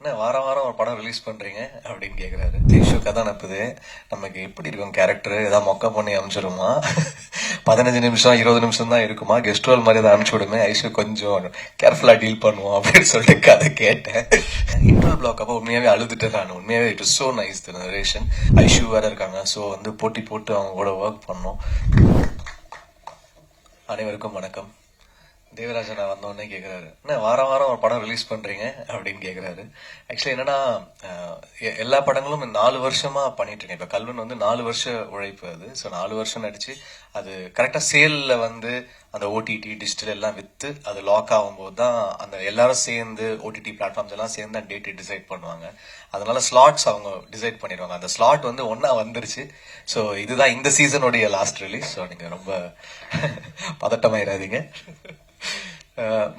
என்ன வாரம் வாரம் ஒரு படம் ரிலீஸ் பண்றீங்க அப்படின்னு கேக்குறாரு. ஐஷு கதை அனுப்புது. நமக்கு எப்படி இருக்கும் கேரக்டர், ஏதாவது மொக்க பண்ணி அனுப்பிச்சிடுமா? 15 நிமிஷம் 20 நிமிஷம் தான் இருக்குமா, கெஸ்ட் ரோல் மாதிரி தான் அனுப்பிச்சு விடுமே, ஐஷு கொஞ்சம் கேர்ஃபுல்லா டீல் பண்ணுவோம் அப்படின்னு சொல்லிட்டு கதை கேட்டேன். இன்ட்ரோ பிளாக் அப்போ உண்மையாவே அழுதுட்டேன் நான். உண்மையாவே it is so nice the narration. Aishu வேற இருக்காங்க. ஸோ வந்து போட்டி போட்டு அவங்க கூட ஒர்க் பண்ணோம். அனைவருக்கும் வணக்கம். தேவராஜன் வந்தோடனே கேட்குறாரு, என்ன வாரம் வாரம் ஒரு படம் ரிலீஸ் பண்றீங்க அப்படின்னு கேட்குறாரு. ஆக்சுவலி என்னன்னா, எல்லா படங்களும் 4 வருஷமா பண்ணிட்டு இருக்கேன். இப்போ கல்வன் வந்து 4 வருஷ உழைப்பு அது. ஸோ 4 வருஷம் நடிச்சு அது கரெக்டாக சேல்ல வந்து அந்த ஓடிடி டிஜிட்டல் எல்லாம் வித்து அது லாக் ஆகும்போது தான் அந்த எல்லாரும் சேர்ந்து ஓடிடி பிளாட்ஃபார்ம்ஸ் எல்லாம் சேர்ந்து அந்த டேட் டிசைட் பண்ணுவாங்க. அதனால ஸ்லாட்ஸ் அவங்க டிசைட் பண்ணிடுவாங்க. அந்த ஸ்லாட் வந்து ஒன்னா வந்துருச்சு. ஸோ இதுதான் இந்த சீசனுடைய லாஸ்ட் ரிலீஸ். ஸோ நீங்க ரொம்ப பதட்டமாயிடாதீங்க.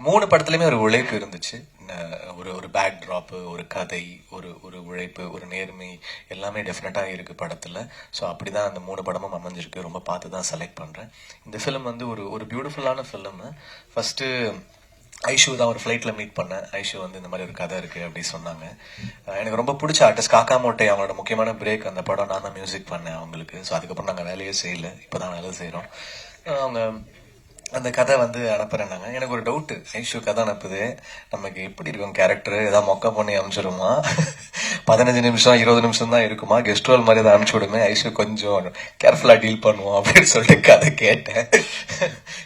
3 படத்துலயுமே ஒரு உழைப்பு இருந்துச்சு. ஒரு ஒரு பேக் டிராப், ஒரு கதை, ஒரு ஒரு உழைப்பு, ஒரு நேர்மை எல்லாமே டெஃபினட்டா இருக்கு படத்துல. ஸோ அப்படிதான் அந்த 3 படமும் அமைஞ்சிருக்கு. ரொம்ப பார்த்து தான் செலக்ட் பண்றேன். இந்த ஃபிலிம் வந்து ஒரு ஒரு பியூட்டிஃபுல்லான ஃபிலிம். ஃபர்ஸ்ட் ஐஷு தான் ஒரு ஃபிளைட்ல மீட் பண்ணேன். ஐஷு வந்து இந்த மாதிரி ஒரு கதை இருக்கு அப்படி சொன்னாங்க. எனக்கு ரொம்ப பிடிச்ச ஆர்டிஸ்ட் காக்கா மோட்டை. அவங்களோட முக்கியமான பிரேக் அந்த படம். நான் தான் மியூசிக் பண்ணேன் அவங்களுக்கு. ஸோ அதுக்கப்புறம் நாங்கள் வேலையே செய்யல, இப்போதான் வேலை செய்யறோம். அவங்க அந்த கதை வந்து அனுப்புறேன்னாங்க. எனக்கு ஒரு டவுட், ஐஷு கதை அனுப்புது. நமக்கு எப்படி இருக்கும் கேரக்டர், ஏதாவது மொக்க பண்ணி அனுப்பிச்சிடுமா? 15 நிமிஷம் 20 நிமிஷம் தான் இருக்குமா, கெஸ்ட் ரோல் மாதிரி தான் அனுப்பிச்சு விடுமே, ஐஷு கொஞ்சம் கேர்ஃபுல்லா டீல் பண்ணுவோம் அப்படின்னு சொல்லிட்டு கதை கேட்டேன்.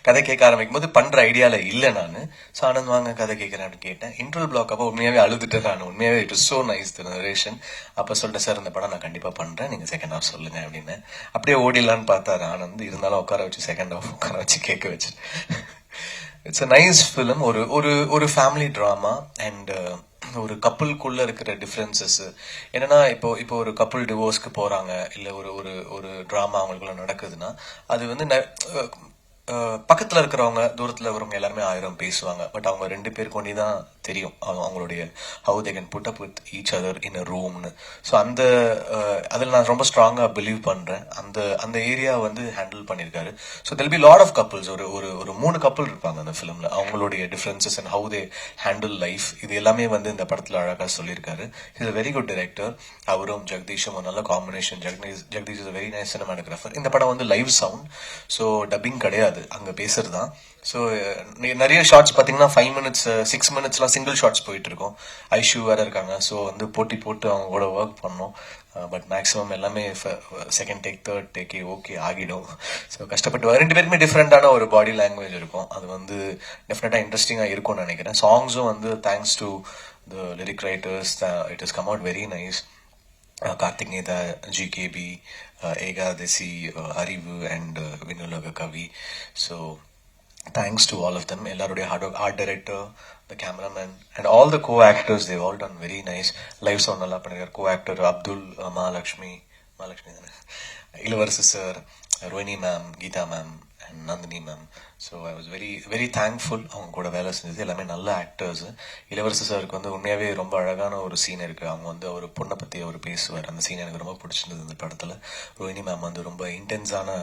கதை கேட்க ஆரம்பிக்கும் போது பண்ற ஐடியால இல்லை நான். ஸோ ஆனந்த் வாங்க கதை கேட்கறேன்னு கேட்டேன். இன்ட்ரோ பிளாக் அப்போ உண்மையாவே அழுதுட்டேன் நான். உண்மையாவே it is so nice the narration. அப்ப சொல்லிட்டேன், சார் இந்த படம் நான் கண்டிப்பா பண்றேன், நீங்க செகண்ட் ஹாஃப் சொல்லுங்க அப்படின்னு. அப்படியே ஓடிடலான்னு பார்த்தாரு ஆனந்த். இருந்தாலும் உட்கார வச்சு செகண்ட் ஹாஃப் உட்கார வச்சு கேட்க வச்சு. It's a nice film. ஒரு ஒரு ஒரு ஃபேமிலி ட்ராமா அண்ட் ஒரு கப்புள்குள்ள இருக்கிற டிஃபரன்சஸ் என்னன்னா, இப்போ இப்போ ஒரு கப்புள் டிவோர்ஸ்க்கு போறாங்க, இல்ல ஒரு ஒரு ஒரு ட்ராமா அவங்களுக்குள்ள நடக்குதுன்னா அது வந்து பக்கத்துல இருக்கிறவங்க தூரத்துல இருக்கிறவங்க எல்லாருமே 1000 பேசுவாங்க. பட் அவங்க 2 பேருக்கு ஒண்டி தான் தெரியும் அவங்களுடைய how they can put up with each other in a ரூம்னு. ஸோ அந்த அதில் நான் ரொம்ப ஸ்ட்ராங்கா பிலீவ் பண்றேன். அந்த அந்த ஏரியா வந்து ஹேண்டில் பண்ணியிருக்காரு. So there'll be lot of couples. ஒரு ஒரு ஒரு 3 கப்புள் இருப்பாங்க அந்த ஃபிலிம்ல. அவங்களுடைய differences and how they handle life, இது எல்லாமே வந்து இந்த படத்துல அழகா சொல்லியிருக்காரு. Is a very good director. அவரும் ஜெகதீஷும் ஒரு நல்ல combination. Jagadeesh is very nice cinematographer. இந்த படம் வந்து லைவ் சவுண்ட். ஸோ டப்பிங் கிடையாது, அங்க பேசுறதுதான். ஸோ நிறைய ஷார்ட்ஸ் பாத்தீங்கன்னா 5 மினிட்ஸ் 6 மினிட்ஸ்லாம் சிங்கிள் ஷார்ட்ஸ் போயிட்டு இருக்கும். ஐஷு வேற இருக்காங்க. ஸோ வந்து போட்டி போட்டு அவங்க கூட ஒர்க் பண்ணோம். பட் மேக்ஸிமம் எல்லாமே செகண்ட் டேக் தேர்ட் டேக்கே ஓகே ஆகிடும். ஸோ கஷ்டப்பட்டு 2 பேருக்குமே டிஃப்ரெண்டான ஒரு பாடி லாங்குவேஜ் இருக்கும். அது வந்து டெஃபினட்டா இன்ட்ரெஸ்டிங்கா இருக்கும்னு நினைக்கிறேன். சாங்ஸும் வந்து thanks to the lyric writers, it is come out very nice. Karthik Netha, GKP, Ekadasi, Arivu and வினுலக கவி. So thanks to all of them. எல்லாருடைய art director, the cameraman and all the co actors, they've all done very nice. Live sound நல்லா பண்ணிருக்காரு. Co actor Abdul, Mahalakshmi தானே, Ilavarasu sir, Rohini ma'am, Geetha ma'am and Nandini ma'am. So I was very very thankful அவங்க கூட வேலை செஞ்சது. எல்லாமே நல்ல ஆக்டர்ஸ். இளவரசு சாருக்கு வந்து உண்மையாவே ரொம்ப அழகான ஒரு சீன் இருக்கு. அவங்க வந்து ஒரு பொண்ணை பத்தி அவர் பேசுவார். அந்த சீன் எனக்கு ரொம்ப பிடிச்சிருந்தது இந்த படத்துல. ரோஹினி மேம் வந்து ரொம்ப இன்டென்ஸான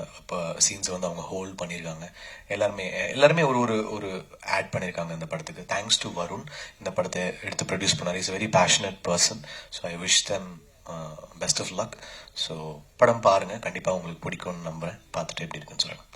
சீன்ஸ் வந்து அவங்க ஹோல்ட் பண்ணியிருக்காங்க. எல்லாருமே எல்லாருமே ஒரு ஒரு ஒரு ஆட் பண்ணியிருக்காங்க இந்த படத்துக்கு. தேங்க்ஸ் டு வருண், இந்த படத்தை எடுத்து ப்ரொடியூஸ் பண்ணார். Is very passionate person. So I wish them best of luck. So படம் பாருங்க, கண்டிப்பா உங்களுக்கு பிடிக்கும்னு நம்புறேன். பார்த்துட்டு எப்படி இருக்குன்னு சொல்லுங்க.